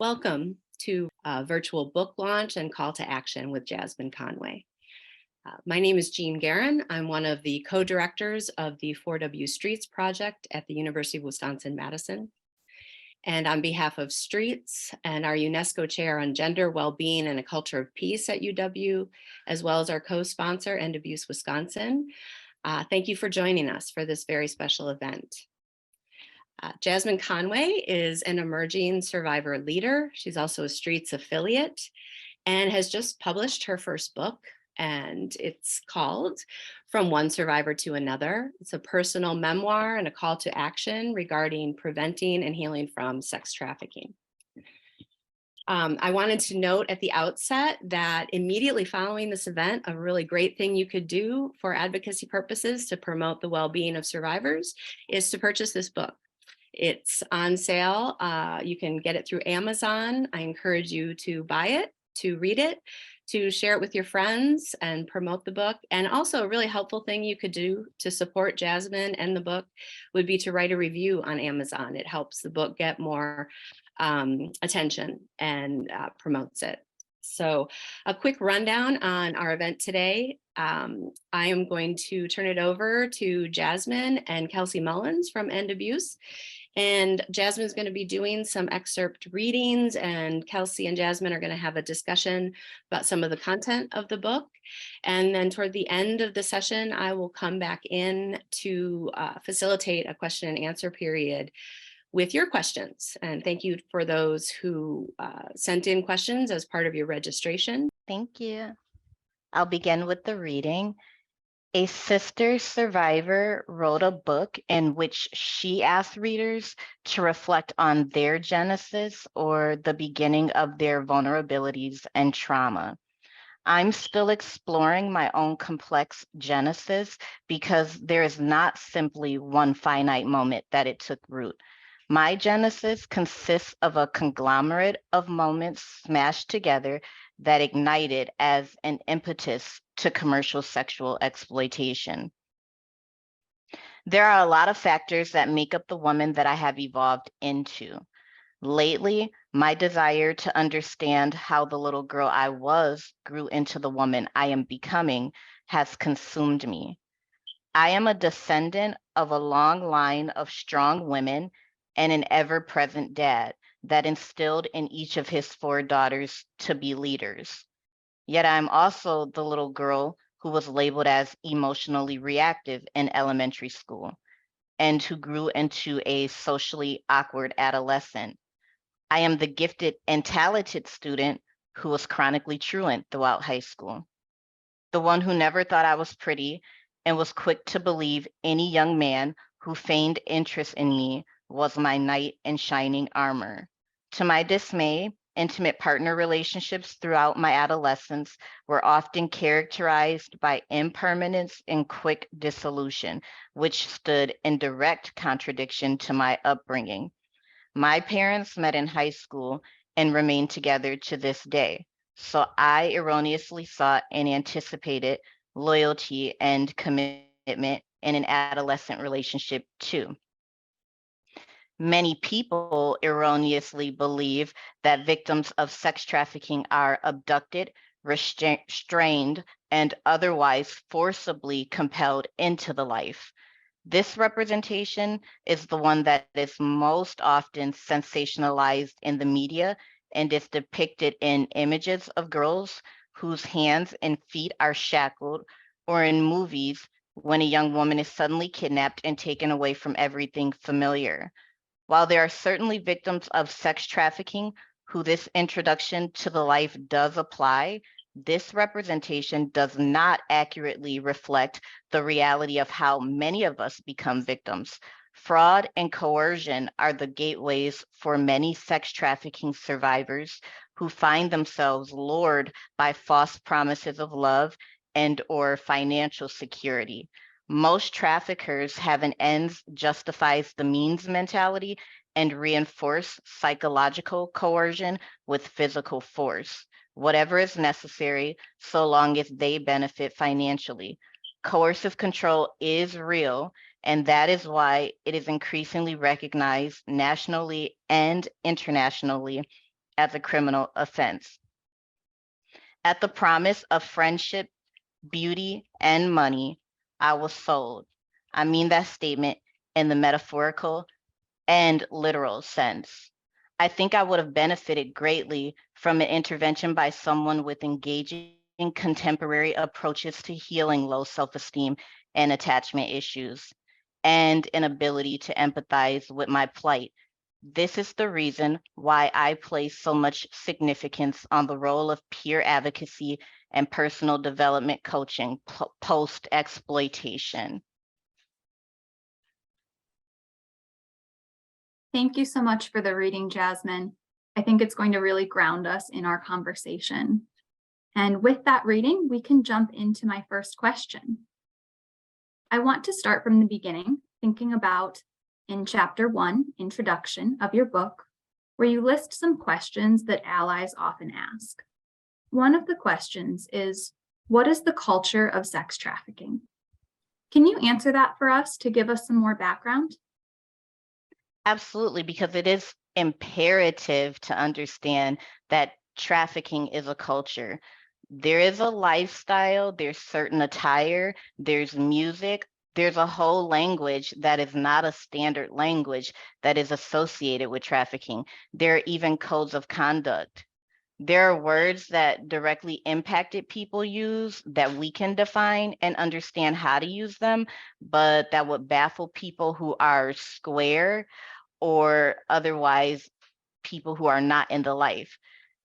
Welcome to a virtual book launch and call to action with Jasmine Conway. My name is Jean Guerin. I'm one of the co-directors of the 4W Streets project at the University of Wisconsin-Madison. And on behalf of Streets and our UNESCO chair on gender, well-being, and a culture of peace at UW, as well as our co-sponsor, End Abuse Wisconsin, thank you for joining us for this very special event. Jasmine Conway is an emerging survivor leader. She's also a Streets affiliate and has just published her first book, and it's called From One Survivor to Another. It's a personal memoir and a call to action regarding preventing and healing from sex trafficking. I wanted to note at the outset that immediately following this event, a really great thing you could do for advocacy purposes to promote the well-being of survivors is to purchase this book. It's on sale. You can get it through Amazon. I encourage you to buy it, to read it, to share it with your friends and promote the book. And also a really helpful thing you could do to support Jasmine and the book would be to write a review on Amazon. It helps the book get more attention and promotes it. So a quick rundown on our event today. I am going to turn it over to Jasmine and Kelsey Mullins from End Abuse. And Jasmine is going to be doing some excerpt readings, and Kelsey and Jasmine are going to have a discussion about some of the content of the book. And then toward the end of the session, I will come back in to facilitate a question and answer period with your questions. And thank you for those who sent in questions as part of your registration. Thank you. I'll begin with the reading. A sister survivor wrote a book in which she asked readers to reflect on their genesis or the beginning of their vulnerabilities and trauma. I'm still exploring my own complex genesis because there is not simply one finite moment that it took root. My genesis consists of a conglomerate of moments smashed together that ignited as an impetus to commercial sexual exploitation. There are a lot of factors that make up the woman that I have evolved into. Lately, my desire to understand how the little girl I was grew into the woman I am becoming has consumed me. I am a descendant of a long line of strong women and an ever-present dad that instilled in each of his 4 daughters to be leaders. Yet I'm also the little girl who was labeled as emotionally reactive in elementary school and who grew into a socially awkward adolescent. I am the gifted and talented student who was chronically truant throughout high school. The one who never thought I was pretty and was quick to believe any young man who feigned interest in me was my knight in shining armor. To my dismay, intimate partner relationships throughout my adolescence were often characterized by impermanence and quick dissolution, which stood in direct contradiction to my upbringing. My parents met in high school and remain together to this day, so I erroneously sought and anticipated loyalty and commitment in an adolescent relationship too. Many people erroneously believe that victims of sex trafficking are abducted, restrained, and otherwise forcibly compelled into the life. This representation is the one that is most often sensationalized in the media and is depicted in images of girls whose hands and feet are shackled, or in movies when a young woman is suddenly kidnapped and taken away from everything familiar. While there are certainly victims of sex trafficking who this introduction to the life does apply, this representation does not accurately reflect the reality of how many of us become victims. Fraud and coercion are the gateways for many sex trafficking survivors who find themselves lured by false promises of love and or financial security. Most traffickers have an ends justifies the means mentality and reinforce psychological coercion with physical force, whatever is necessary, so long as they benefit financially. Coercive control is real, and that is why it is increasingly recognized nationally and internationally as a criminal offense. At the promise of friendship, beauty, and money, I was sold. I mean that statement in the metaphorical and literal sense. I think I would have benefited greatly from an intervention by someone with engaging contemporary approaches to healing low self-esteem and attachment issues, and an ability to empathize with my plight. This is the reason why I place so much significance on the role of peer advocacy and personal development coaching post-exploitation. Thank you so much for the reading, Jasmine. I think it's going to really ground us in our conversation. And with that reading, we can jump into my first question. I want to start from the beginning, thinking about in chapter 1, introduction of your book, where you list some questions that allies often ask. One of the questions is, what is the culture of sex trafficking? Can you answer that for us to give us some more background? Absolutely, because it is imperative to understand that trafficking is a culture. There is a lifestyle, there's certain attire, there's music, there's a whole language that is not a standard language that is associated with trafficking. There are even codes of conduct. There are words that directly impacted people use that we can define and understand how to use them, but that would baffle people who are square or otherwise people who are not in the life.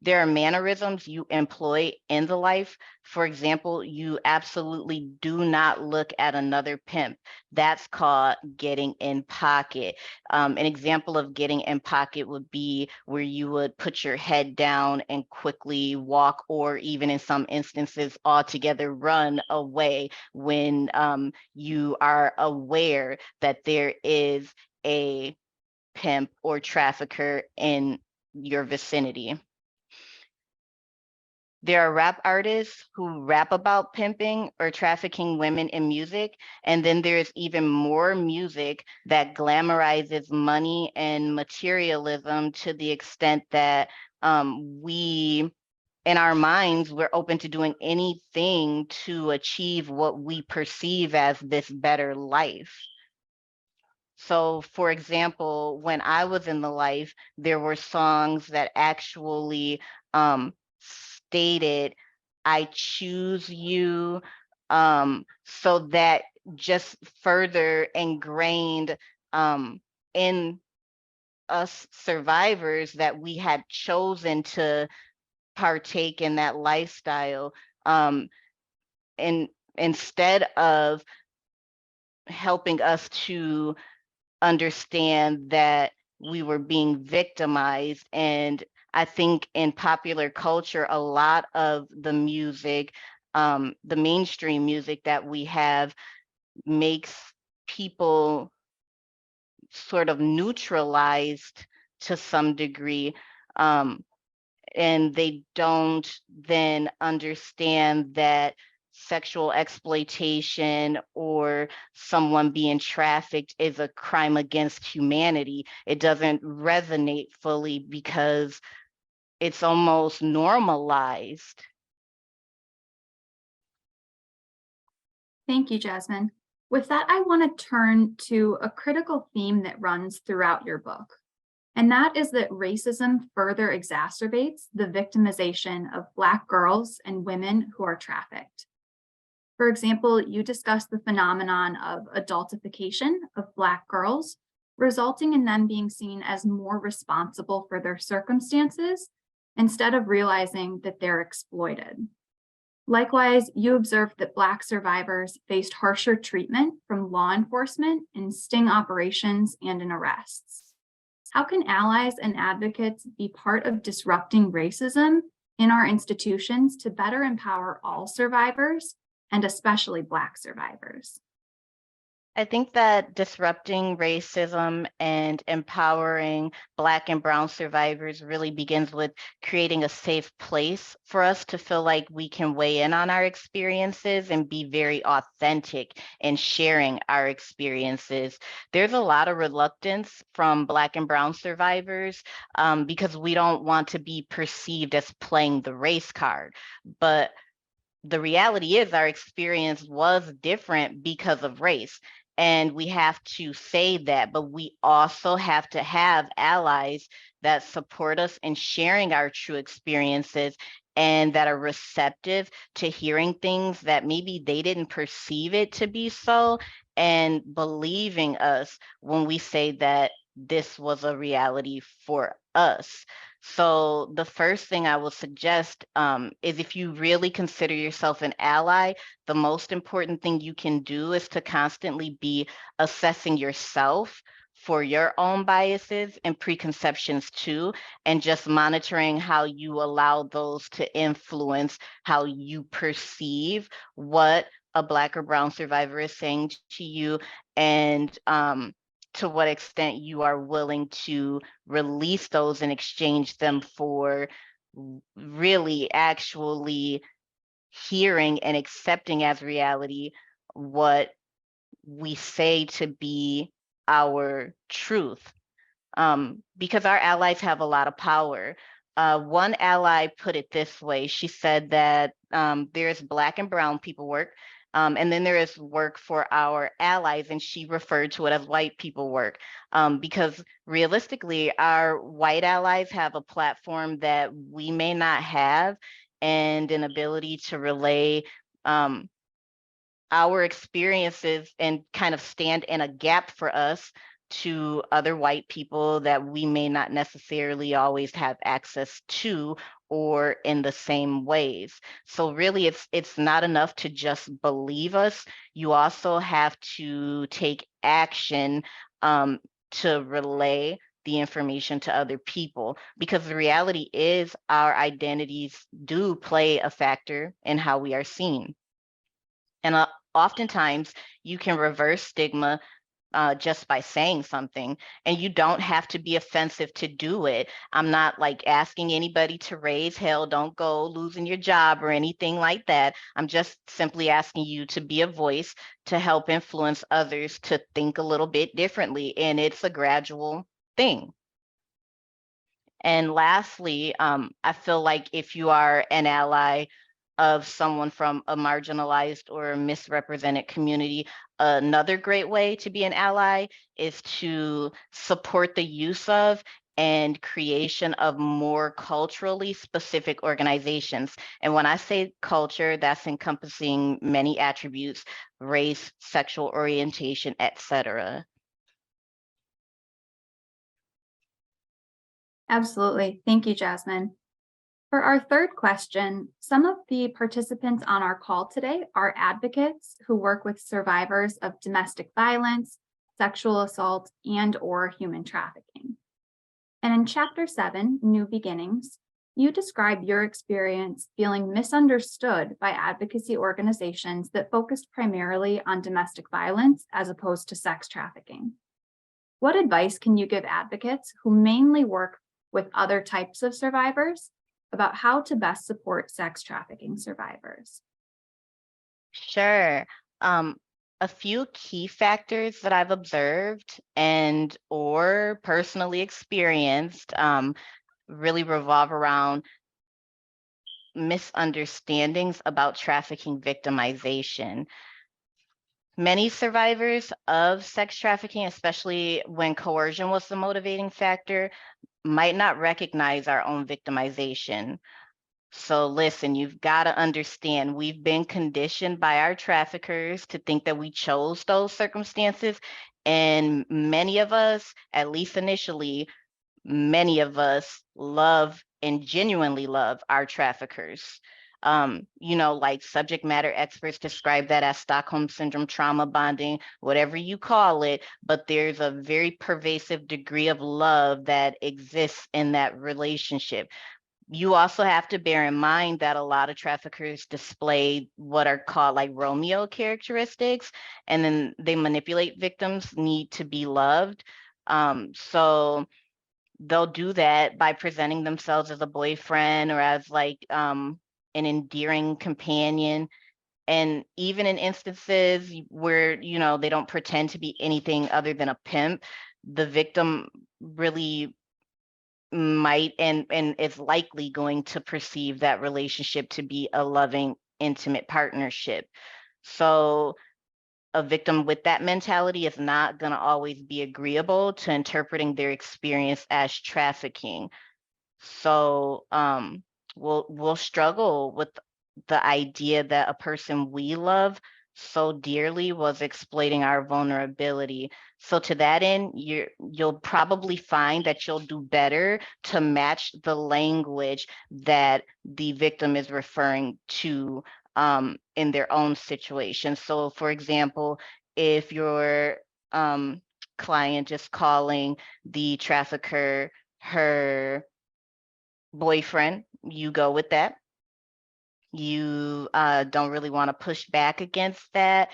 There are mannerisms you employ in the life. For example, you absolutely do not look at another pimp. That's called getting in pocket. An example of getting in pocket would be where you would put your head down and quickly walk, or even in some instances altogether run away when you are aware that there is a pimp or trafficker in your vicinity. There are rap artists who rap about pimping or trafficking women in music. And then there's even more music that glamorizes money and materialism to the extent that we, in our minds, we're open to doing anything to achieve what we perceive as this better life. So, for example, when I was in the life, there were songs that actually stated, I choose you, so that just further ingrained in us survivors that we had chosen to partake in that lifestyle. And instead of helping us to understand that we were being victimized. And I think in popular culture, a lot of the music, the mainstream music that we have makes people sort of neutralized to some degree. And they don't then understand that sexual exploitation or someone being trafficked is a crime against humanity. It doesn't resonate fully because it's almost normalized. Thank you, Jasmine. With that, I want to turn to a critical theme that runs throughout your book, and that is that racism further exacerbates the victimization of Black girls and women who are trafficked. For example, you discuss the phenomenon of adultification of Black girls, resulting in them being seen as more responsible for their circumstances instead of realizing that they're exploited. Likewise, you observed that Black survivors faced harsher treatment from law enforcement in sting operations and in arrests. How can allies and advocates be part of disrupting racism in our institutions to better empower all survivors, and especially Black survivors? I think that disrupting racism and empowering Black and Brown survivors really begins with creating a safe place for us to feel like we can weigh in on our experiences and be very authentic in sharing our experiences. There's a lot of reluctance from Black and Brown survivors because we don't want to be perceived as playing the race card. But the reality is our experience was different because of race. And we have to say that, but we also have to have allies that support us in sharing our true experiences and that are receptive to hearing things that maybe they didn't perceive it to be so, and believing us when we say that this was a reality for us. So the first thing I will suggest is if you really consider yourself an ally, the most important thing you can do is to constantly be assessing yourself for your own biases and preconceptions too, and just monitoring how you allow those to influence how you perceive what a Black or Brown survivor is saying to you, and to what extent you are willing to release those and exchange them for really actually hearing and accepting as reality what we say to be our truth. Because our allies have a lot of power. One ally put it this way. She said that there's Black and Brown people work, and then there is work for our allies, and she referred to it as white people work. Because realistically, our white allies have a platform that we may not have, and an ability to relay our experiences and kind of stand in a gap for us to other white people that we may not necessarily always have access to or in the same ways. So really it's not enough to just believe us. You also have to take action to relay the information to other people, because the reality is our identities do play a factor in how we are seen. And oftentimes you can reverse stigma just by saying something, and you don't have to be offensive to do it. I'm not like asking anybody to raise hell, don't go losing your job or anything like that. I'm just simply asking you to be a voice to help influence others to think a little bit differently. And it's a gradual thing. And lastly, I feel like if you are an ally of someone from a marginalized or misrepresented community, another great way to be an ally is to support the use of and creation of more culturally specific organizations. And when I say culture, that's encompassing many attributes: race, sexual orientation, etc. Absolutely. Thank you, Jasmine. For our third question, some of the participants on our call today are advocates who work with survivors of domestic violence, sexual assault, and/or human trafficking. And in Chapter 7, New Beginnings, you describe your experience feeling misunderstood by advocacy organizations that focused primarily on domestic violence as opposed to sex trafficking. What advice can you give advocates who mainly work with other types of survivors about how to best support sex trafficking survivors? Sure. A few key factors that I've observed and or personally experienced really revolve around misunderstandings about trafficking victimization. Many survivors of sex trafficking, especially when coercion was the motivating factor, might not recognize our own victimization. So listen, you've got to understand, we've been conditioned by our traffickers to think that we chose those circumstances. And many of us, at least initially, many of us love and genuinely love our traffickers. Like subject matter experts describe that as Stockholm syndrome, trauma bonding, whatever you call it, but there's a very pervasive degree of love that exists in that relationship. You also have to bear in mind that a lot of traffickers display what are called like Romeo characteristics, and then they manipulate victims' need to be loved. So they'll do that by presenting themselves as a boyfriend or as like an endearing companion. And even in instances where, you know, they don't pretend to be anything other than a pimp, the victim really might and is likely going to perceive that relationship to be a loving, intimate partnership. So a victim with that mentality is not going to always be agreeable to interpreting their experience as trafficking. So we'll struggle with the idea that a person we love so dearly was exploiting our vulnerability. So to that end, you'll probably find that you'll do better to match the language that the victim is referring to in their own situation. So for example, if your client is calling the trafficker her boyfriend, you go with that. You don't really want to push back against that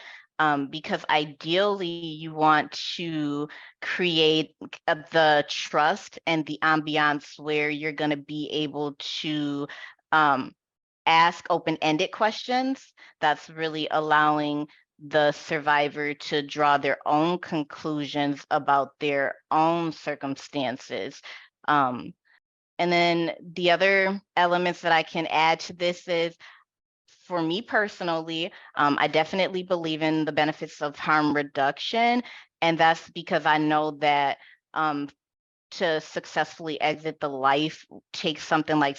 because ideally you want to create the trust and the ambiance where you're going to be able to ask open-ended questions. That's really allowing the survivor to draw their own conclusions about their own circumstances. And then the other elements that I can add to this is, for me personally, I definitely believe in the benefits of harm reduction. And that's because I know that to successfully exit the life takes something like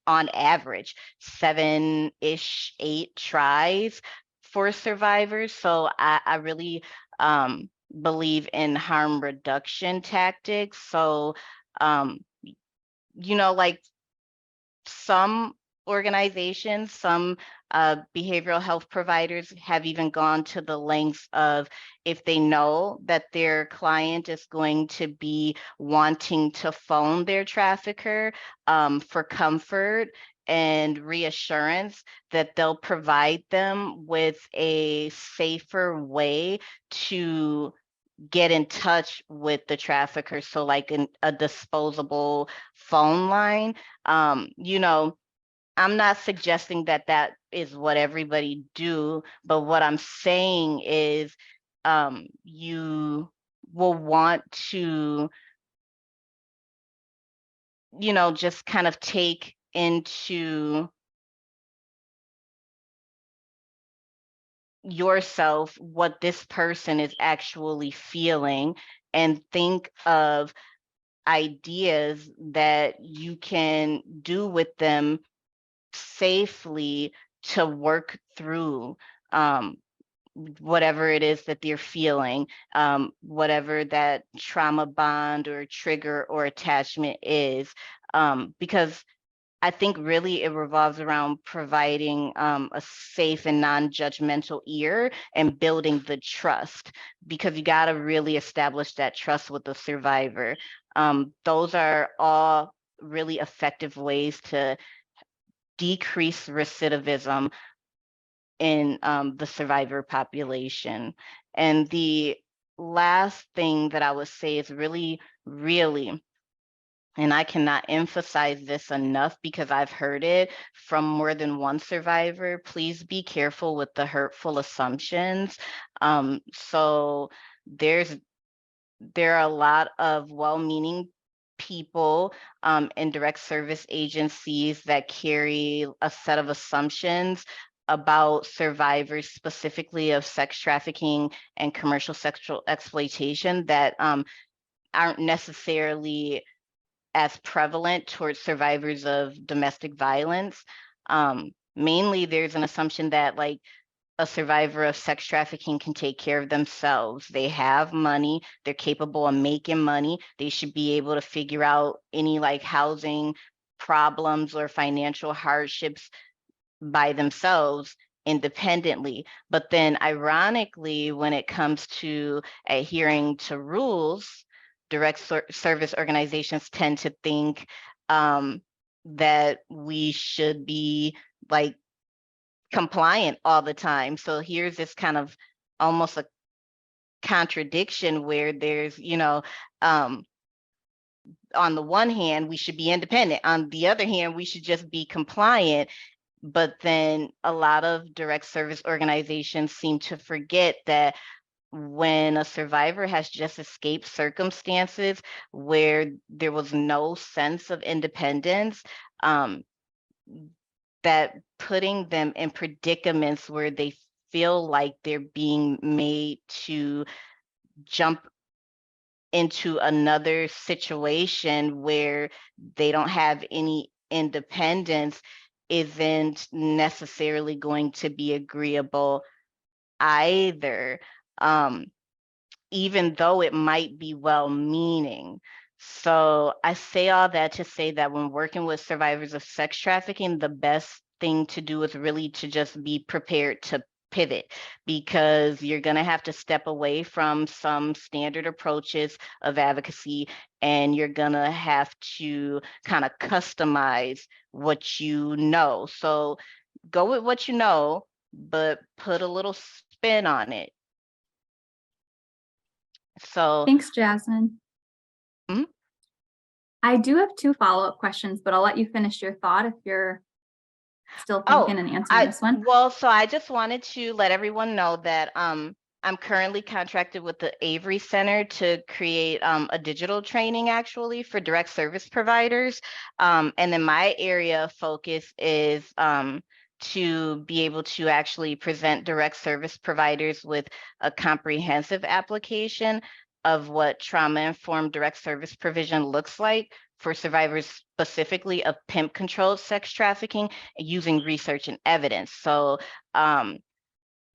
on average, 7-ish, 8 tries for survivors. So I really believe in harm reduction tactics. So, you know, like some organizations, some behavioral health providers have even gone to the lengths of, if they know that their client is going to be wanting to phone their trafficker for comfort and reassurance, that they'll provide them with a safer way to get in touch with the trafficker. So like a disposable phone line. You know, I'm not suggesting that that is what everybody do, but what I'm saying is you will want to, you know, just kind of take into yourself what this person is actually feeling and think of ideas that you can do with them safely to work through whatever it is that they're feeling, whatever that trauma bond or trigger or attachment is, because I think really it revolves around providing a safe and non-judgmental ear and building the trust, because you got to really establish that trust with the survivor. Those are all really effective ways to decrease recidivism in the survivor population. And the last thing that I would say is really, really, and I cannot emphasize this enough because I've heard it from more than one survivor, please be careful with the hurtful assumptions. So there are a lot of well-meaning people in direct service agencies that carry a set of assumptions about survivors, specifically of sex trafficking and commercial sexual exploitation, that aren't necessarily as prevalent towards survivors of domestic violence. Mainly, there's an assumption that like a survivor of sex trafficking can take care of themselves. They have money, they're capable of making money. They should be able to figure out any like housing problems or financial hardships by themselves independently. But then ironically, when it comes to adhering to rules, direct service organizations tend to think that we should be like compliant all the time. So here's this kind of almost a contradiction where there's, on the one hand, we should be independent. On the other hand, we should just be compliant. But then a lot of direct service organizations seem to forget that when a survivor has just escaped circumstances where there was no sense of independence, that putting them in predicaments where they feel like they're being made to jump into another situation where they don't have any independence isn't necessarily going to be agreeable either, even though it might be well-meaning. So I say all that to say that when working with survivors of sex trafficking, the best thing to do is really to just be prepared to pivot, because you're going to have to step away from some standard approaches of advocacy, and you're going to have to kind of customize what you know. So go with what you know, but put a little spin on it. So Thanks, Jasmine. Mhm. I do have 2 follow-up questions, but I'll let you finish your thought if you're still Oh, thinking and answering this one. so I just wanted to let everyone know that I'm currently contracted with the Avery Center to create a digital training actually for direct service providers. And then my area of focus is to be able to actually present direct service providers with a comprehensive application of what trauma-informed direct service provision looks like for survivors specifically of pimp-controlled sex trafficking, using research and evidence. So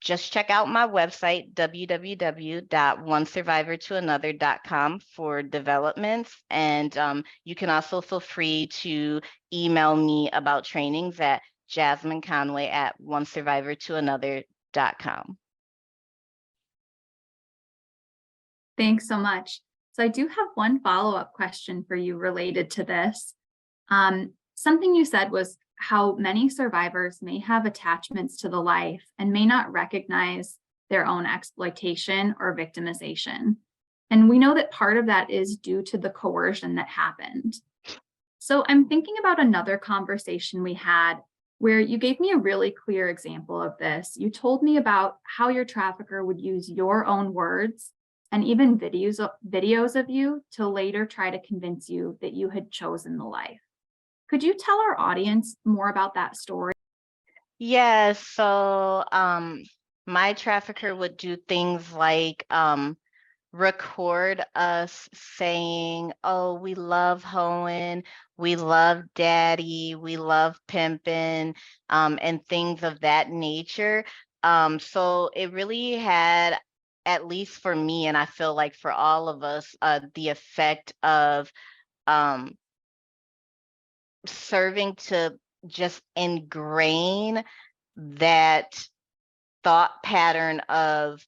just check out my website, www.OneSurvivortoAnother.com, for developments. And you can also feel free to email me about trainings at Jasmine Conway at OneSurvivortoAnother.com. Thanks so much. So I do have one follow-up question for you related to this. Something you said was how many survivors may have attachments to the life and may not recognize their own exploitation or victimization. And we know that part of that is due to the coercion that happened. So I'm thinking about another conversation we had where you gave me a really clear example of this. You told me about how your trafficker would use your own words and even videos of you to later try to convince you that you had chosen the life. Could you tell our audience more about that story? Yes, so my trafficker would do things like record us saying, oh, we love hoeing, we love daddy, we love pimping, and things of that nature. So it really had, at least for me, and I feel like for all of us, the effect of serving to just ingrain that thought pattern of,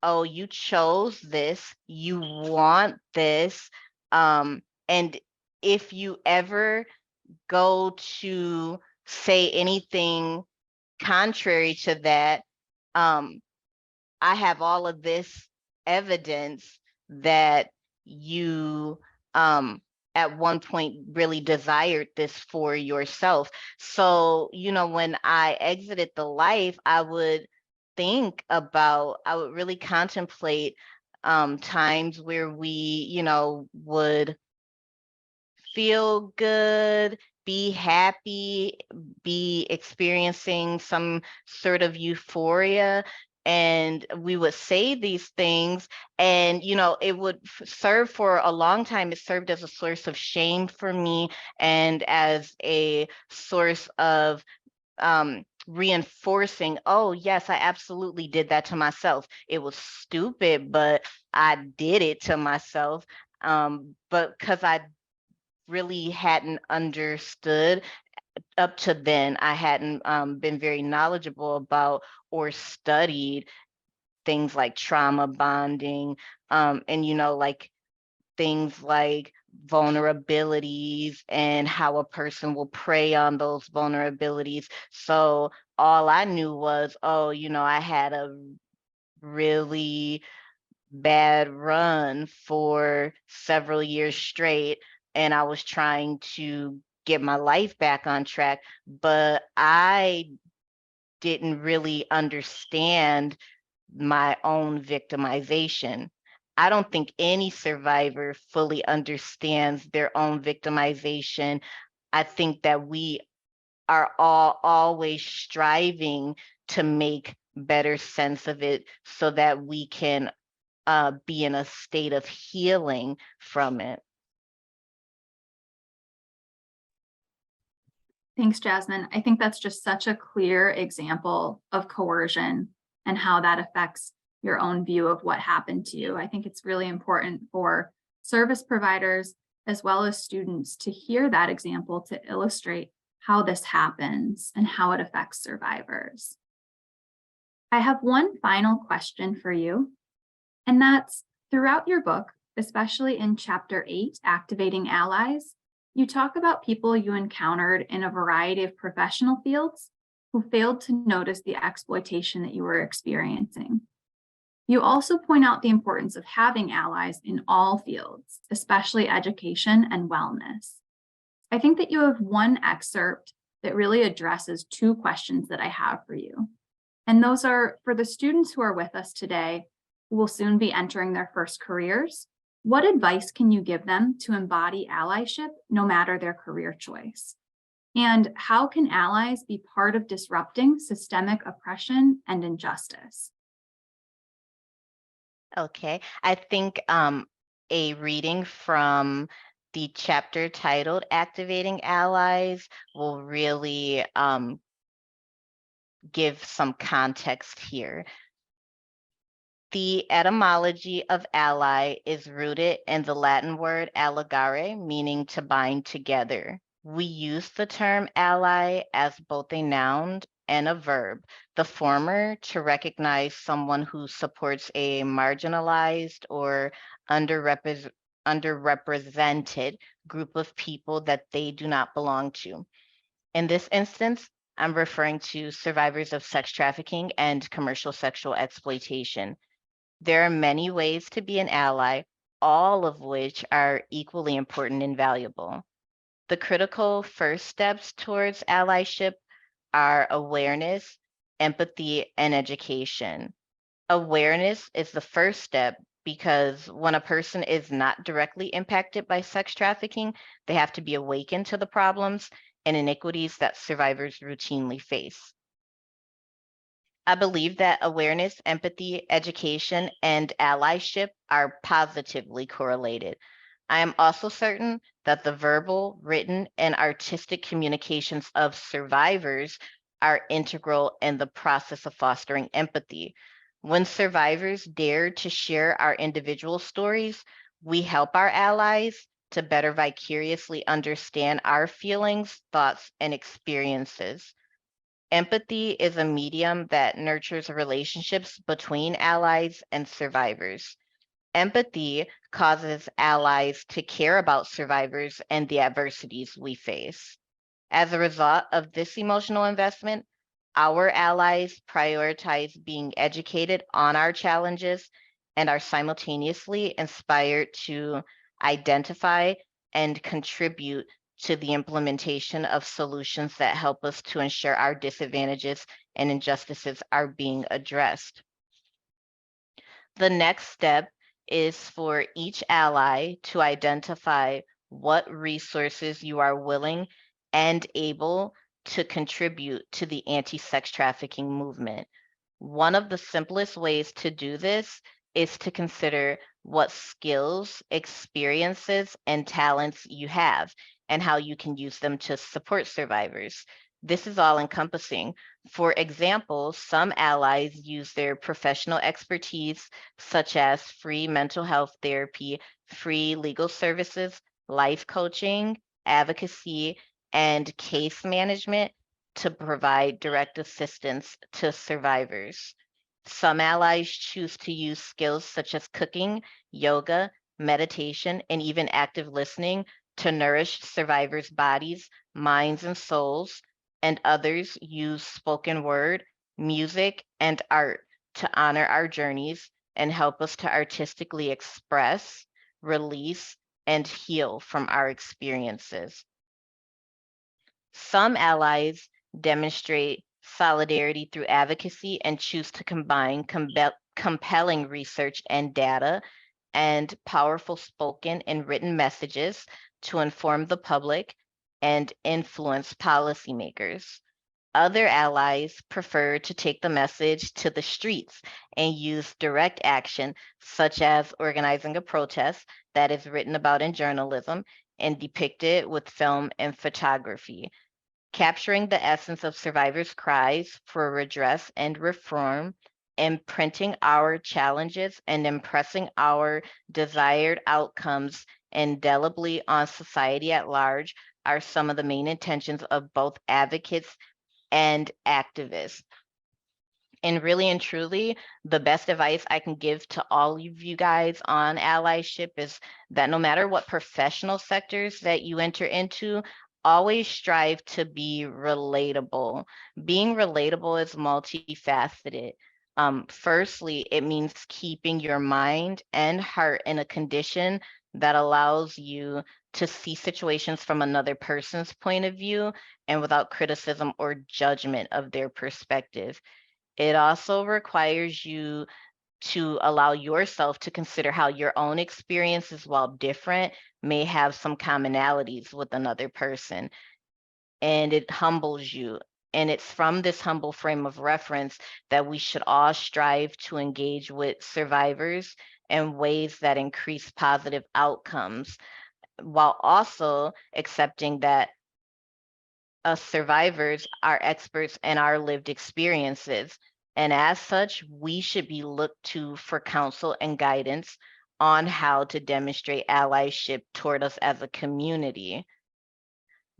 oh, you chose this, you want this, and if you ever go to say anything contrary to that, I have all of this evidence that you at one point really desired this for yourself. So, when I exited the life, I would really contemplate times where we, would feel good, be happy, be experiencing some sort of euphoria. And we would say these things, and it would serve for a long time. It served as a source of shame for me and as a source of reinforcing, oh yes, I absolutely did that to myself. It was stupid, but I did it to myself. But because I really hadn't understood up to then, I hadn't been very knowledgeable about or studied things like trauma bonding, and like things like vulnerabilities and how a person will prey on those vulnerabilities. So all I knew was, oh, I had a really bad run for several years straight, and I was trying to get my life back on track, but I didn't really understand my own victimization. I don't think any survivor fully understands their own victimization. I think that we are all always striving to make better sense of it so that we can be in a state of healing from it. Thanks, Jasmine. I think that's just such a clear example of coercion and how that affects your own view of what happened to you. I think it's really important for service providers as well as students to hear that example to illustrate how this happens and how it affects survivors. I have one final question for you, and that's throughout your book, especially in chapter 8, Activating Allies, you talk about people you encountered in a variety of professional fields who failed to notice the exploitation that you were experiencing. You also point out the importance of having allies in all fields, especially education and wellness. I think that you have one excerpt that really addresses two questions that I have for you. And those are for the students who are with us today, who will soon be entering their first careers. What advice can you give them to embody allyship no matter their career choice? And how can allies be part of disrupting systemic oppression and injustice? Okay, I think a reading from the chapter titled Activating Allies will really give some context here. The etymology of ally is rooted in the Latin word alligare, meaning to bind together. We use the term ally as both a noun and a verb, the former to recognize someone who supports a marginalized or underrepresented group of people that they do not belong to. In this instance, I'm referring to survivors of sex trafficking and commercial sexual exploitation. There are many ways to be an ally, all of which are equally important and valuable. The critical first steps towards allyship are awareness, empathy, and education. Awareness is the first step because when a person is not directly impacted by sex trafficking, they have to be awakened to the problems and inequities that survivors routinely face. I believe that awareness, empathy, education, and allyship are positively correlated. I am also certain that the verbal, written, and artistic communications of survivors are integral in the process of fostering empathy. When survivors dare to share our individual stories, we help our allies to better vicariously understand our feelings, thoughts, and experiences. Empathy is a medium that nurtures relationships between allies and survivors. Empathy causes allies to care about survivors and the adversities we face. As a result of this emotional investment, our allies prioritize being educated on our challenges and are simultaneously inspired to identify and contribute to the implementation of solutions that help us to ensure our disadvantages and injustices are being addressed. The next step is for each ally to identify what resources you are willing and able to contribute to the anti-sex trafficking movement. One of the simplest ways to do this is to consider what skills, experiences, and talents you have and how you can use them to support survivors. This is all encompassing. For example, some allies use their professional expertise, such as free mental health therapy, free legal services, life coaching, advocacy, and case management to provide direct assistance to survivors. Some allies choose to use skills such as cooking, yoga, meditation, and even active listening to nourish survivors' bodies, minds, and souls, and others use spoken word, music, and art to honor our journeys and help us to artistically express, release, and heal from our experiences. Some allies demonstrate solidarity through advocacy and choose to combine compelling research and data and powerful spoken and written messages to inform the public and influence policymakers. Other allies prefer to take the message to the streets and use direct action, such as organizing a protest that is written about in journalism and depicted with film and photography. Capturing the essence of survivors' cries for redress and reform, imprinting our challenges and impressing our desired outcomes indelibly on society at large are some of the main intentions of both advocates and activists. And really and truly, the best advice I can give to all of you guys on allyship is that no matter what professional sectors that you enter into, always strive to be relatable. Being relatable is multifaceted. Firstly, it means keeping your mind and heart in a condition that allows you to see situations from another person's point of view and without criticism or judgment of their perspective. It also requires you to allow yourself to consider how your own experiences, while different, may have some commonalities with another person. And it humbles you. And it's from this humble frame of reference that we should all strive to engage with survivors in ways that increase positive outcomes, while also accepting that us survivors are experts in our lived experiences. And as such, we should be looked to for counsel and guidance on how to demonstrate allyship toward us as a community.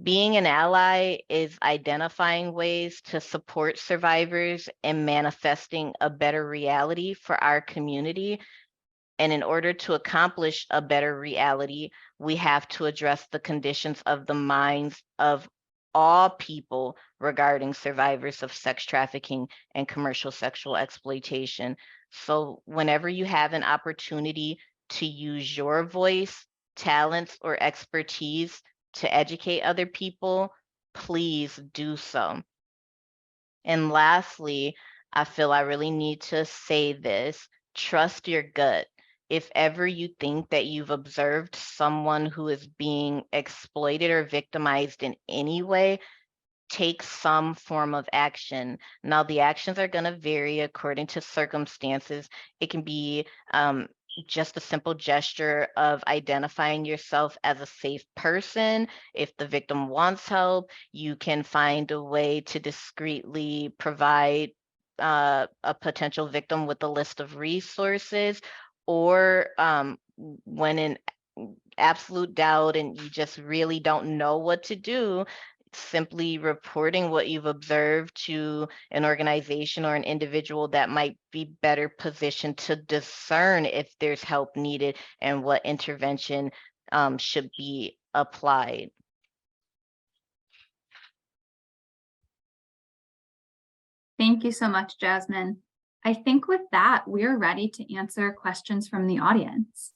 Being an ally is identifying ways to support survivors and manifesting a better reality for our community. And in order to accomplish a better reality, we have to address the conditions of the minds of all people regarding survivors of sex trafficking and commercial sexual exploitation. So whenever you have an opportunity to use your voice, talents, or expertise to educate other people, please do so. And lastly, I feel I really need to say this: trust your gut. If ever you think that you've observed someone who is being exploited or victimized in any way, take some form of action. Now, the actions are going to vary according to circumstances. It can be just a simple gesture of identifying yourself as a safe person. If the victim wants help, you can find a way to discreetly provide a potential victim with a list of resources, or when in absolute doubt and you just really don't know what to do, simply reporting what you've observed to an organization or an individual that might be better positioned to discern if there's help needed and what intervention should be applied. Thank you so much, Jasmine. I think with that, we're ready to answer questions from the audience.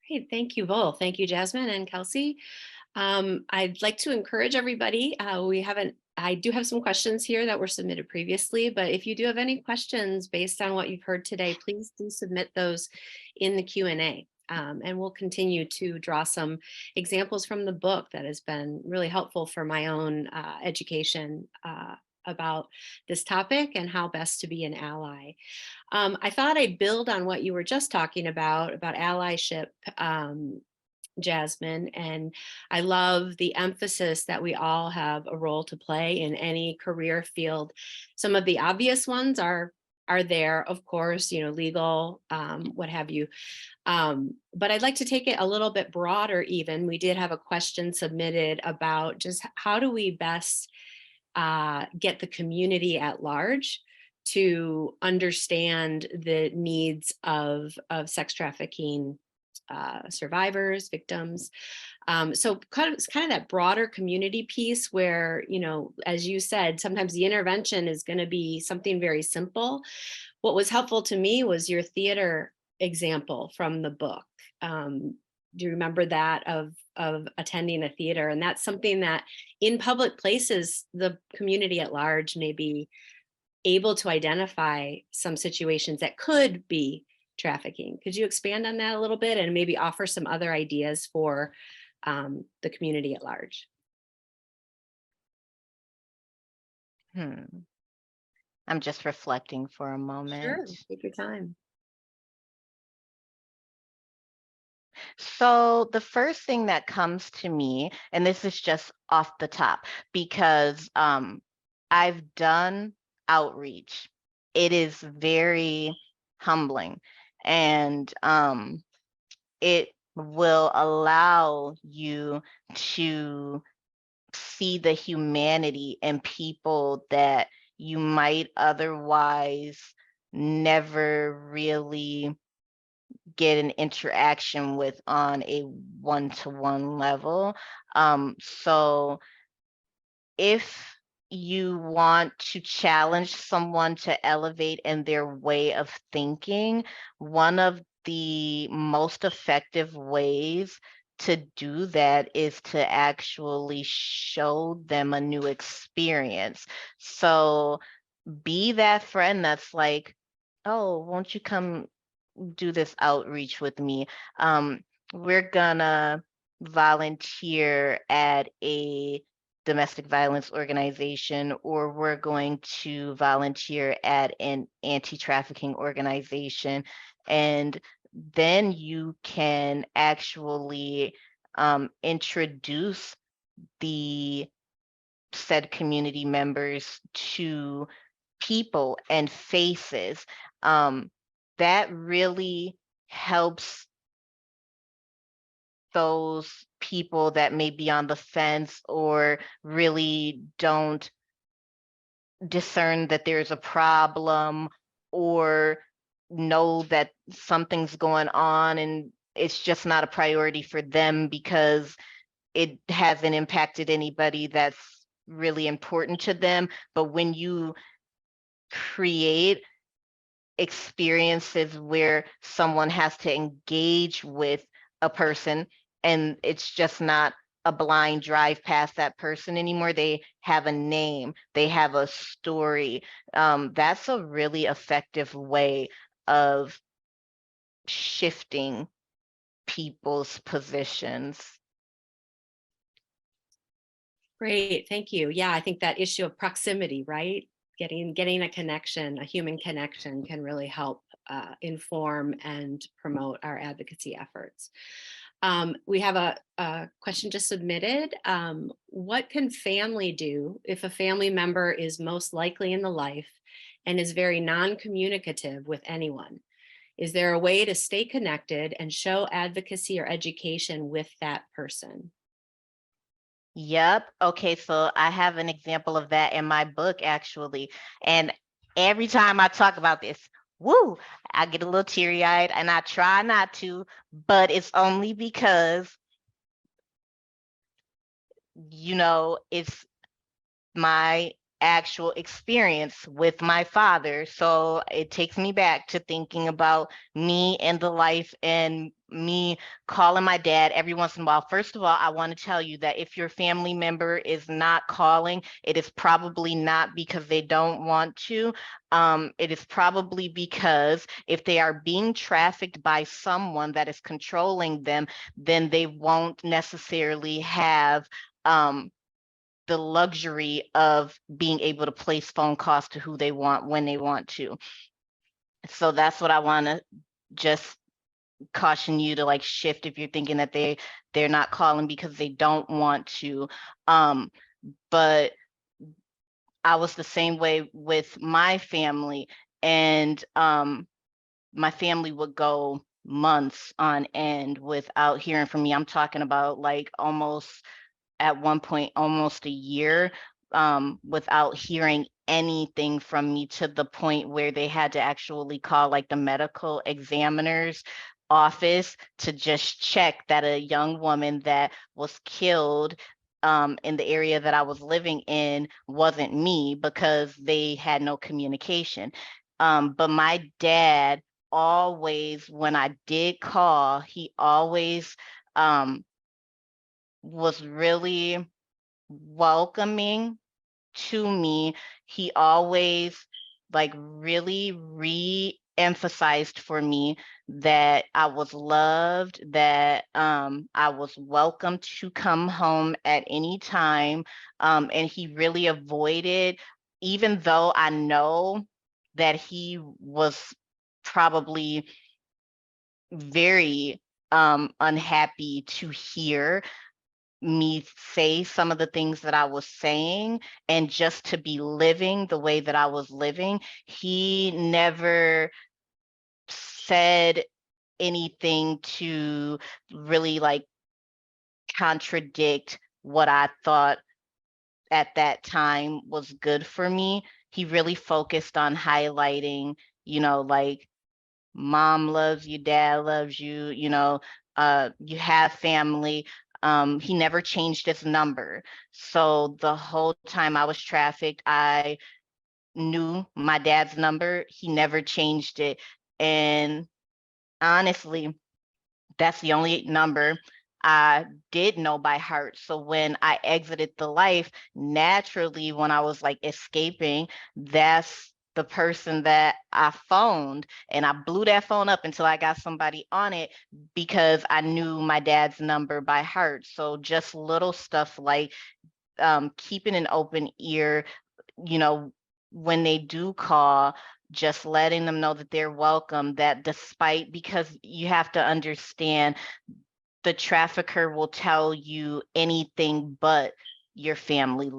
Great, thank you both. Thank you, Jasmine and Kelsey. I'd like to encourage everybody. I do have some questions here that were submitted previously, but if you do have any questions based on what you've heard today, please do submit those in the Q&A. And we'll continue to draw some examples from the book that has been really helpful for my own education about this topic and how best to be an ally. I thought I'd build on what you were just talking about allyship, Jasmine, and I love the emphasis that we all have a role to play in any career field. Some of the obvious ones are there, of course, legal, what have you. But I'd like to take it a little bit broader even. We did have a question submitted about just how do we best get the community at large to understand the needs of sex trafficking survivors, victims. So it's kind of that broader community piece where, you know, as you said, sometimes the intervention is going to be something very simple. What was helpful to me was your theater example from the book. Do you remember that of attending a theater? And that's something that in public places, the community at large may be able to identify some situations that could be trafficking. Could you expand on that a little bit and maybe offer some other ideas for the community at large? I'm just reflecting for a moment. Sure, take your time. So the first thing that comes to me, and this is just off the top, because I've done outreach. It is very humbling, and it will allow you to see the humanity in people that you might otherwise never really get an interaction with on a one-to-one level. So if you want to challenge someone to elevate in their way of thinking, one of the most effective ways to do that is to actually show them a new experience. So be that friend that's like, oh, won't you come do this outreach with me? We're gonna volunteer at a domestic violence organization, or we're going to volunteer at an anti-trafficking organization. And then you can actually introduce the said community members to people and faces. That really helps those people that may be on the fence or really don't discern that there's a problem or know that something's going on and it's just not a priority for them because it hasn't impacted anybody that's really important to them. But when you create experiences where someone has to engage with a person and it's just not a blind drive past that person anymore, they have a name, they have a story. That's a really effective way of shifting people's positions. Great, thank you. Yeah, I think that issue of proximity, right? Getting a connection, a human connection, can really help inform and promote our advocacy efforts. We have a question just submitted. What can family do if a family member is most likely in the life and is very non-communicative with anyone? Is there a way to stay connected and show advocacy or education with that person? Yep. Okay, so I have an example of that in my book, actually. And every time I talk about this, woo, I get a little teary-eyed and I try not to, but it's only because, it's my actual experience with my father. So it takes me back to thinking about me and the life and me calling my dad every once in a while. First of all, I want to tell you that if your family member is not calling, it is probably not because they don't want to. It is probably because if they are being trafficked by someone that is controlling them, then they won't necessarily have the luxury of being able to place phone calls to who they want when they want to. So that's what I want to just caution you to like shift if you're thinking that they're not calling because they don't want to. But I was the same way with my family, and my family would go months on end without hearing from me. I'm talking about like almost at one point almost a year without hearing anything from me, to the point where they had to actually call like the medical examiner's office to just check that a young woman that was killed in the area that I was living in wasn't me, because they had no communication. But my dad always, when I did call, he always was really welcoming to me. He always like really re-emphasized for me that I was loved, that I was welcome to come home at any time. And he really avoided, even though I know that he was probably very unhappy to hear me say some of the things that I was saying, and just to be living the way that I was living. He never said anything to really like contradict what I thought at that time was good for me. He really focused on highlighting, like, mom loves you, dad loves you, you have family. He never changed his number. So the whole time I was trafficked, I knew my dad's number. He never changed it. And honestly, that's the only number I did know by heart. So when I exited the life, naturally, when I was like escaping, that's the person that I phoned, and I blew that phone up until I got somebody on it, because I knew my dad's number by heart. So just little stuff like keeping an open ear, you know, when they do call, just letting them know that they're welcome, that despite, because you have to understand, the trafficker will tell you anything but your family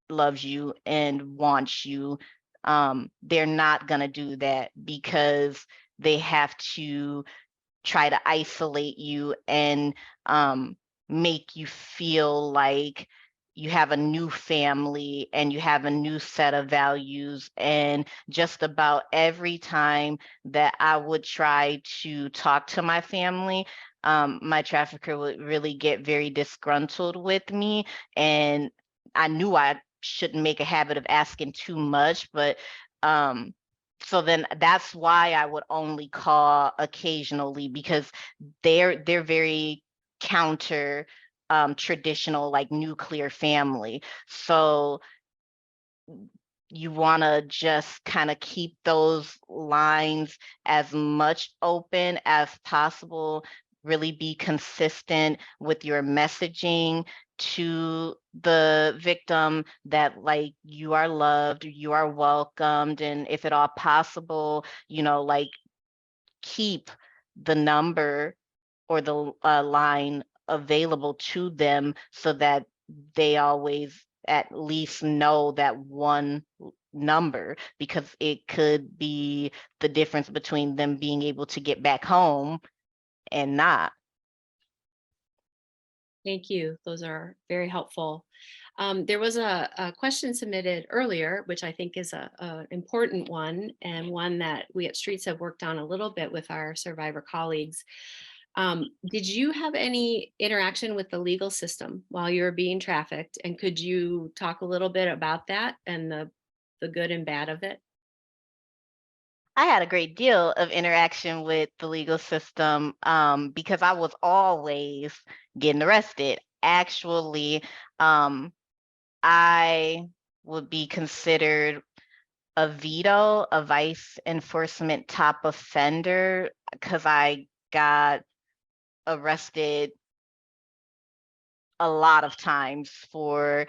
loves you and wants you. They're not going to do that, because they have to try to isolate you and make you feel like you have a new family and you have a new set of values. And just about every time that I would try to talk to my family, my trafficker would really get very disgruntled with me. And I knew I shouldn't make a habit of asking too much, but so then that's why I would only call occasionally, because they're very counter traditional, like nuclear family. So you want to just kind of keep those lines as much open as possible, really be consistent with your messaging to the victim, that like you are loved, you are welcomed, and if at all possible, like keep the number or the line available to them, so that they always at least know that one number, because it could be the difference between them being able to get back home and not. Thank you. Those are very helpful. There was a question submitted earlier, which I think is a important one, and one that we at Streets have worked on a little bit with our survivor colleagues. Did you have any interaction with the legal system while you were being trafficked? And could you talk a little bit about that and the good and bad of it? I had a great deal of interaction with the legal system, because I was always getting arrested. Actually, I would be considered a veto, a vice enforcement top offender, because I got arrested a lot of times for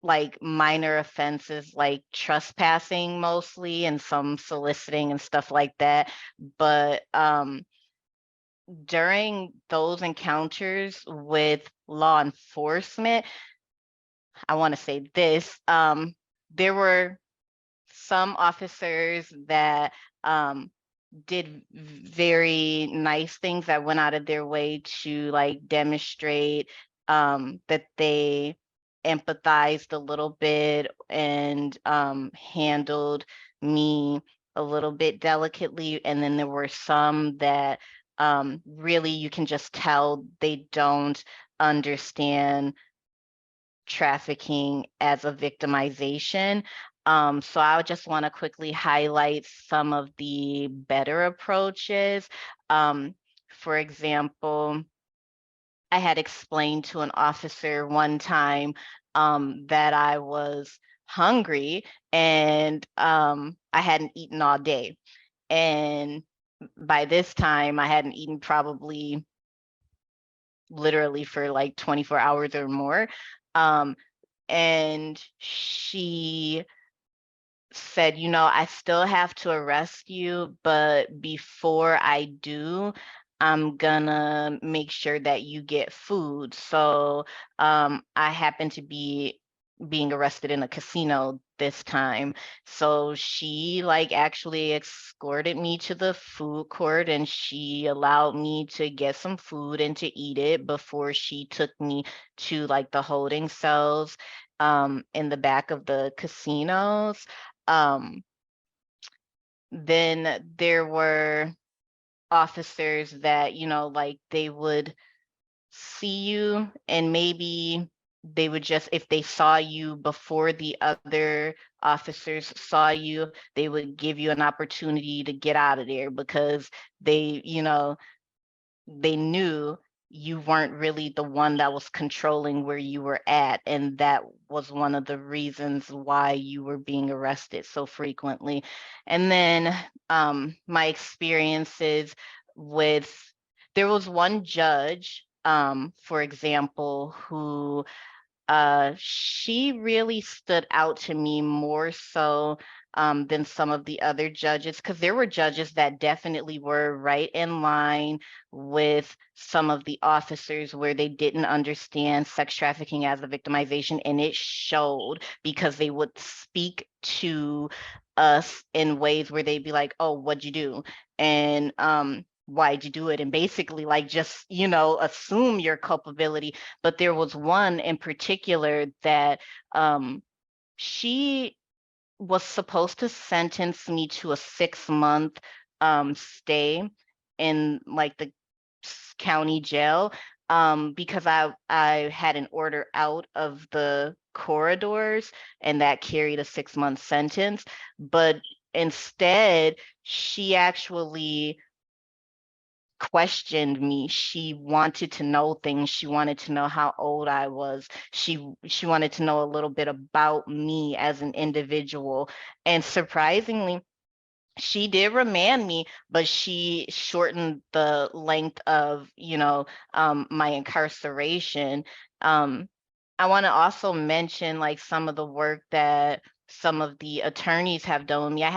like minor offenses, like trespassing mostly, and some soliciting and stuff like that. But during those encounters with law enforcement, I want to say this, there were some officers that did very nice things, that went out of their way to like demonstrate that they empathized a little bit and handled me a little bit delicately. And then there were some that really you can just tell they don't understand trafficking as a victimization. So I would just want to quickly highlight some of the better approaches. For example, I had explained to an officer one time that I was hungry and I hadn't eaten all day. And by this time, I hadn't eaten probably literally for like 24 hours or more. Um, and she said, I still have to arrest you, but before I do, I'm gonna make sure that you get food. So I happen to be being arrested in a casino this time. So she like actually escorted me to the food court and she allowed me to get some food and to eat it before she took me to like the holding cells in the back of the casinos. Um, then there were officers that, like they would see you and maybe they would just, if they saw you before the other officers saw you, they would give you an opportunity to get out of there because they knew you weren't really the one that was controlling where you were at. And that was one of the reasons why you were being arrested so frequently. And then my experiences with, there was one judge, for example, who she really stood out to me more so than some of the other judges, because there were judges that definitely were right in line with some of the officers where they didn't understand sex trafficking as a victimization, and it showed because they would speak to us in ways where they'd be like, "Oh, what'd you do?" And why'd you do it? And basically like just, assume your culpability. But there was one in particular that she was supposed to sentence me to a 6-month stay in like the county jail because I had an order out of the corridors and that carried a 6-month sentence. But instead, she actually questioned me. She wanted to know things. She wanted to know how old I was. She wanted to know a little bit about me as an individual. And surprisingly, she did remand me, but she shortened the length of, my incarceration. I want to also mention like some of the work that some of the attorneys have done with me. I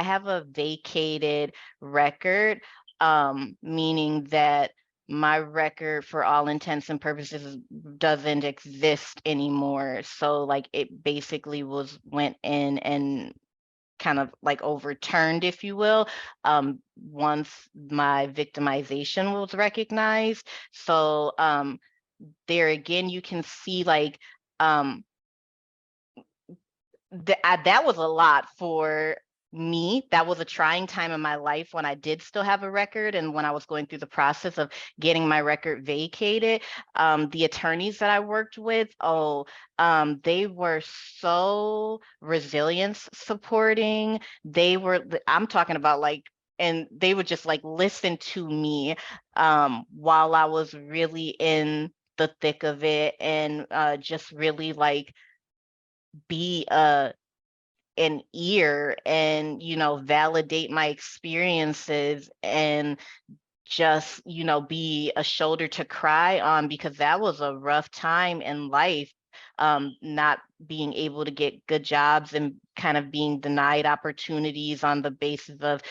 have a vacated record, meaning that my record for all intents and purposes doesn't exist anymore. So like it basically went in and kind of like overturned, if you will, once my victimization was recognized. So there again, you can see like that was a lot for me. That was a trying time in my life when I did still have a record and when I was going through the process of getting my record vacated. The attorneys that I worked with, they were so resilience supporting. I'm talking about like, and they would just like listen to me while I was really in the thick of it and just really like be an ear and validate my experiences and just be a shoulder to cry on, because that was a rough time in life, not being able to get good jobs and kind of being denied opportunities on the basis of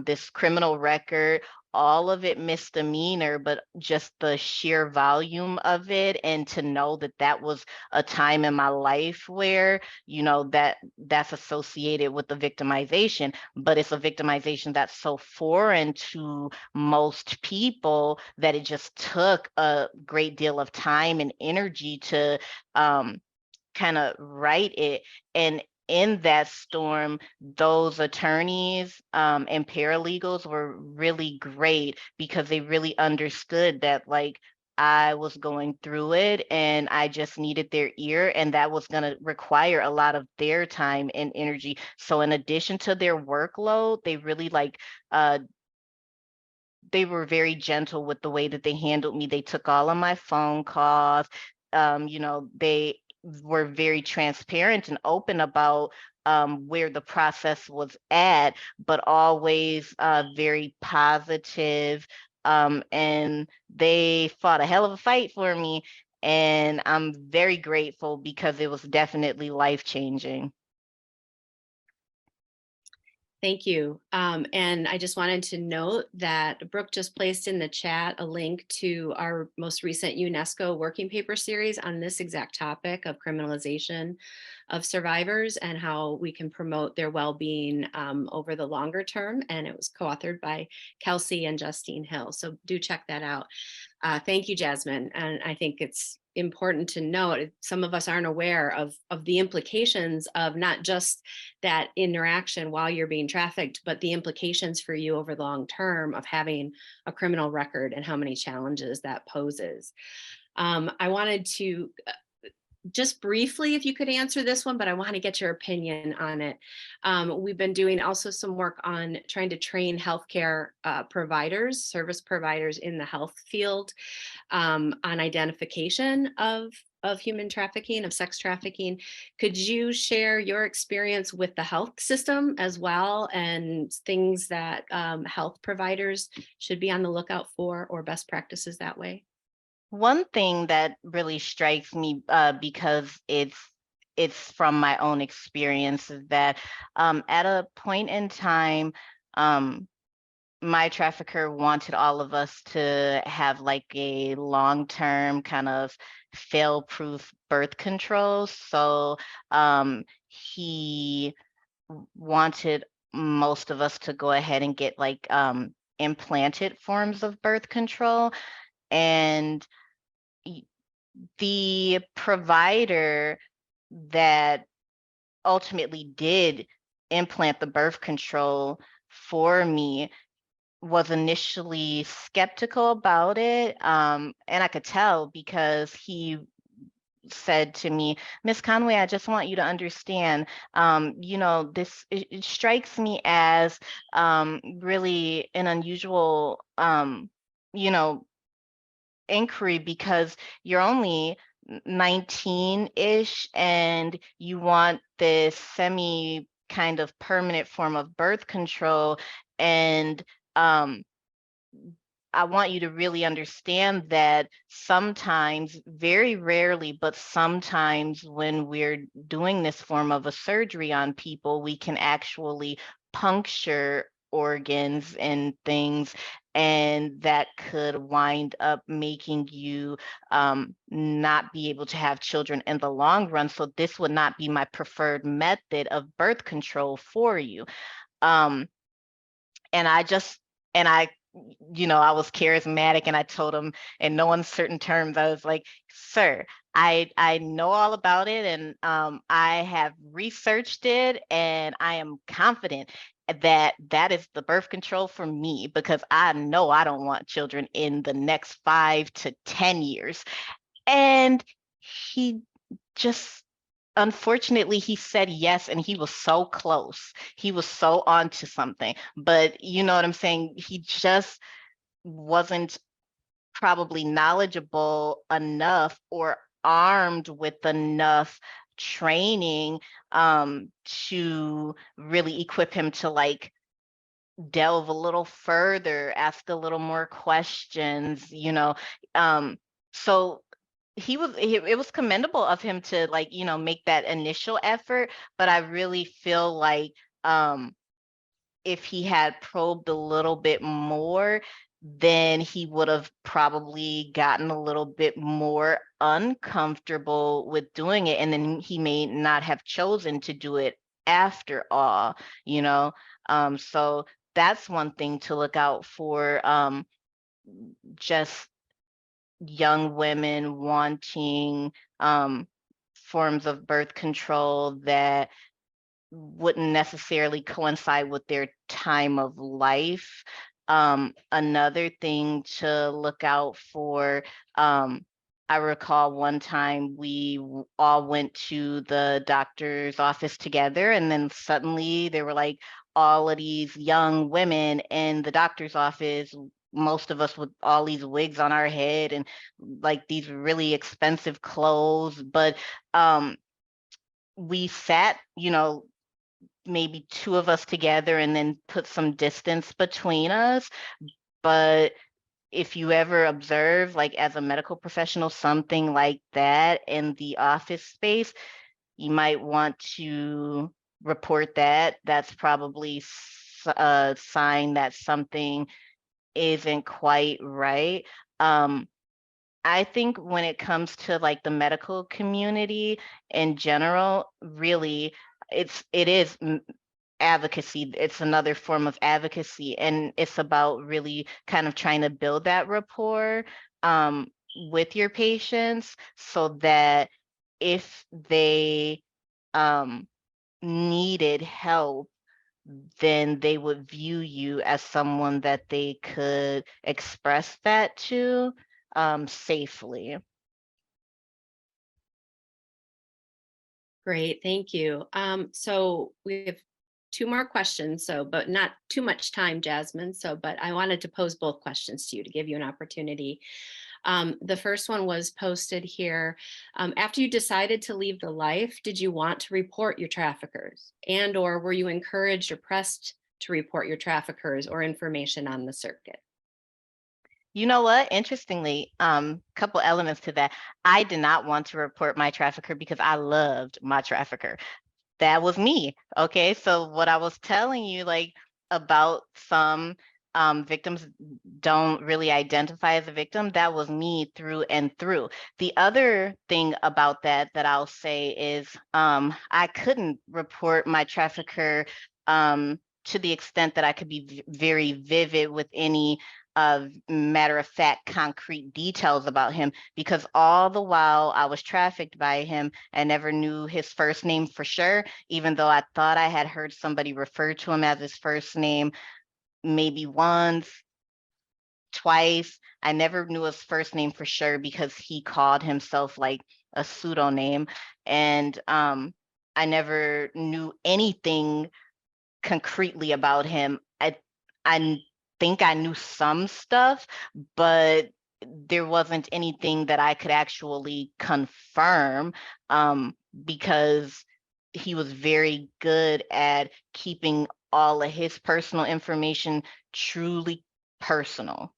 this criminal record, all of it misdemeanor, but just the sheer volume of it. And to know that that was a time in my life where, that's associated with the victimization, but it's a victimization that's so foreign to most people that it just took a great deal of time and energy to kind of write it. And in that storm, those attorneys and paralegals were really great because they really understood that, like, I was going through it and I just needed their ear, and that was going to require a lot of their time and energy. So in addition to their workload, they really they were very gentle with the way that they handled me. They took all of my phone calls. They were very transparent and open about where the process was at, but always very positive. And they fought a hell of a fight for me. And I'm very grateful because it was definitely life-changing. Thank you. And I just wanted to note that Brooke just placed in the chat a link to our most recent UNESCO working paper series on this exact topic of criminalization of survivors and how we can promote their well-being over the longer term. And it was co-authored by Kelsey and Justine Hill. So do check that out. Thank you, Jasmine. And I think it's important to note, some of us aren't aware of the implications of not just that interaction while you're being trafficked, but the implications for you over the long term of having a criminal record and how many challenges that poses. I wanted to just briefly, if you could answer this one, but I want to get your opinion on it. We've been doing also some work on trying to train healthcare providers, service providers in the health field on identification of human trafficking, of sex trafficking. Could you share your experience with the health system as well, and things that health providers should be on the lookout for, or best practices that way? One thing that really strikes me, because it's from my own experience, is that at a point in time, my trafficker wanted all of us to have like a long-term kind of fail-proof birth control. So he wanted most of us to go ahead and get like implanted forms of birth control. And the provider that ultimately did implant the birth control for me was initially skeptical about it. And I could tell because he said to me, "Miss Conway, I just want you to understand, it strikes me as really an unusual, inquiry, because you're only 19-ish and you want this semi kind of permanent form of birth control. And I want you to really understand that sometimes, very rarely, but sometimes when we're doing this form of a surgery on people, we can actually puncture organs and things, and that could wind up making you not be able to have children in the long run. So this would not be my preferred method of birth control for you." Um, and I just, and I, I was charismatic, and I told him in no uncertain terms, I was like, "Sir, I know all about it, and I have researched it, and I am confident that that is the birth control for me, because I know I don't want children in the next 5 to 10 years." And he just, unfortunately, he said yes, and he was so close. He was so on to something. But you know what I'm saying? He just wasn't probably knowledgeable enough or armed with enough training to really equip him to like delve a little further, ask a little more questions, so it was commendable of him to like, make that initial effort. But I really feel like if he had probed a little bit more, then he would have probably gotten a little bit more uncomfortable with doing it, and then he may not have chosen to do it after all, so that's one thing to look out for. Just young women wanting forms of birth control that wouldn't necessarily coincide with their time of life. Another thing to look out for, I recall one time we all went to the doctor's office together, and then suddenly there were like all of these young women in the doctor's office, most of us with all these wigs on our head and like these really expensive clothes. But we sat, maybe two of us together and then put some distance between us. But if you ever observe, like as a medical professional, something like that in the office space, you might want to report that. That's probably a sign that something isn't quite right. I think when it comes to like the medical community in general, really, it is advocacy. It's another form of advocacy, and it's about really kind of trying to build that rapport with your patients so that if they needed help, then they would view you as someone that they could express that to safely. Great, thank you. So we have two more questions, but not too much time, Jasmine. But I wanted to pose both questions to you to give you an opportunity. The first one was posted here. After you decided to leave the life, did you want to report your traffickers, or were you encouraged or pressed to report your traffickers or information on the circuit? You know what? Interestingly, couple elements to that. I did not want to report my trafficker because I loved my trafficker. That was me. Okay. So what I was telling you, like about some victims don't really identify as a victim, that was me through and through. The other thing about that I'll say is I couldn't report my trafficker to the extent that I could be very vivid with any matter of fact, concrete details about him, because all the while I was trafficked by him, I never knew his first name for sure, even though I thought I had heard somebody refer to him as his first name maybe once, twice. I never knew his first name for sure because he called himself like a pseudonym. And I never knew anything concretely about him. I think I knew some stuff, but there wasn't anything that I could actually confirm because he was very good at keeping all of his personal information truly personal.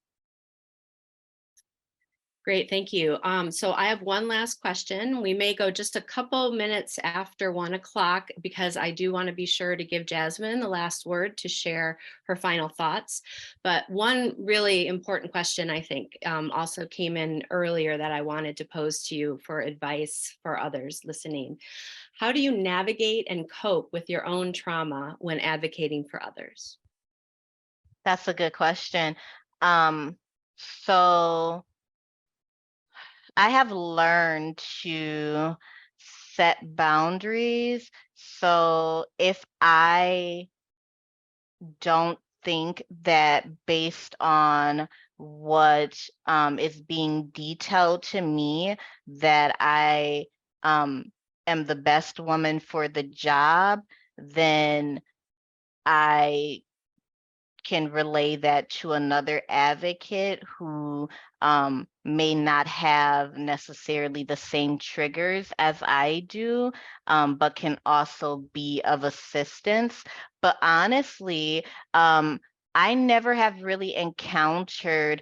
Great, thank you. So I have one last question. We may go just a couple minutes after 1 o'clock because I do want to be sure to give Jasmine the last word to share her final thoughts. But one really important question, I think, also came in earlier that I wanted to pose to you for advice for others listening. How do you navigate and cope with your own trauma when advocating for others? That's a good question. So I have learned to set boundaries. So if I don't think that based on what is being detailed to me, that I am the best woman for the job, then I can relay that to another advocate who may not have necessarily the same triggers as I do, but can also be of assistance. But honestly, I never have really encountered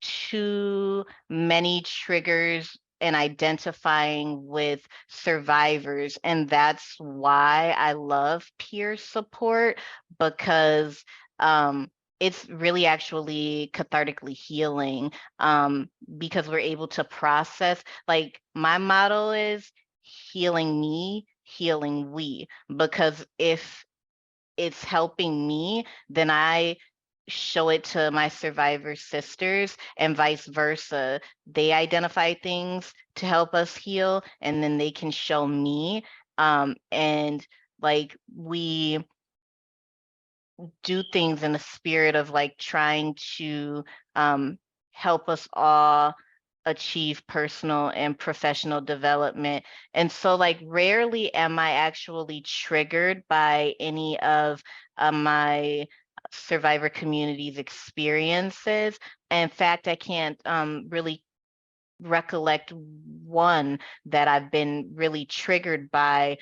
too many triggers in identifying with survivors. And that's why I love peer support, because it's really actually cathartically healing, because we're able to process. Like my motto is healing me, healing we, because if it's helping me, then I show it to my survivor sisters and vice versa. They identify things to help us heal, and then they can show me. And like we do things in the spirit of like trying to help us all achieve personal and professional development. And so like rarely am I actually triggered by any of my survivor community's experiences. In fact, I can't really recollect one that I've been really triggered by.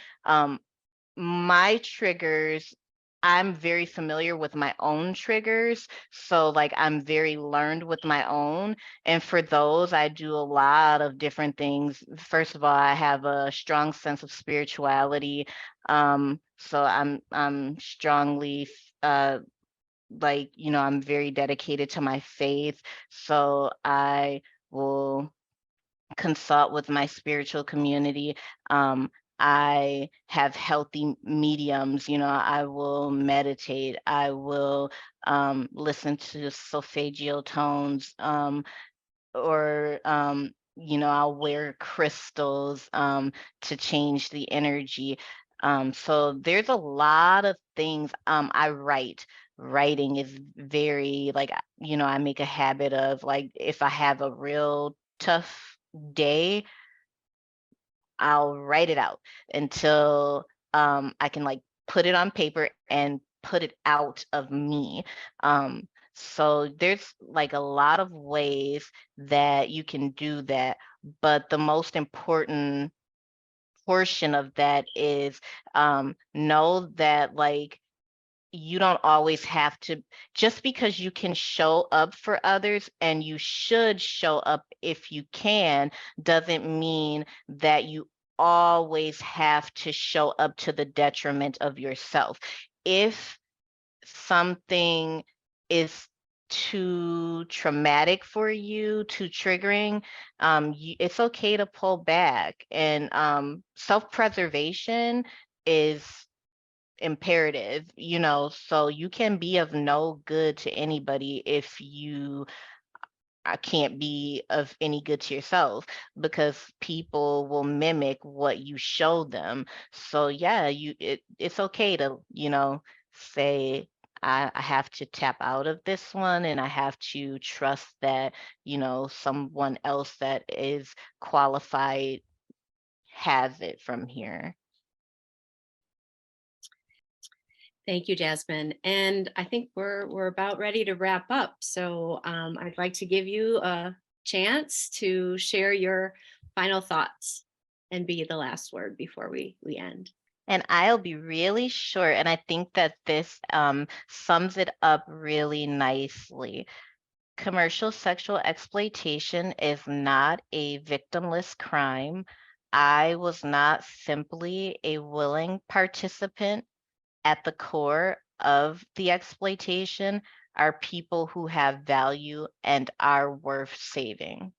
My triggers, I'm very familiar with my own triggers. So like I'm very learned with my own. And for those, I do a lot of different things. First of all, I have a strong sense of spirituality. So I'm strongly like, you know, I'm very dedicated to my faith. So I will consult with my spiritual community. I have healthy mediums, you know, I will meditate, I will listen to solfeggio tones, or you know, I'll wear crystals to change the energy. So there's a lot of things. I write. Writing is very like, you know, I make a habit of like, if I have a real tough day, I'll write it out until I can like put it on paper and put it out of me. So there's like a lot of ways that you can do that, but the most important portion of that is know that like you don't always have to, just because you can show up for others and you should show up if you can, doesn't mean that you always have to show up to the detriment of yourself. If something is too traumatic for you, too triggering, it's okay to pull back. And self-preservation is imperative, you know, so you can be of no good to anybody if you can't be of any good to yourself, because people will mimic what you show them. So yeah, it's okay to, you know, say I have to tap out of this one and I have to trust that, you know, someone else that is qualified has it from here. Thank you, Jasmine. And I think we're about ready to wrap up. So I'd like to give you a chance to share your final thoughts and be the last word before we end. And I'll be really short. And I think that this sums it up really nicely. Commercial sexual exploitation is not a victimless crime. I was not simply a willing participant. At the core of the exploitation are people who have value and are worth saving.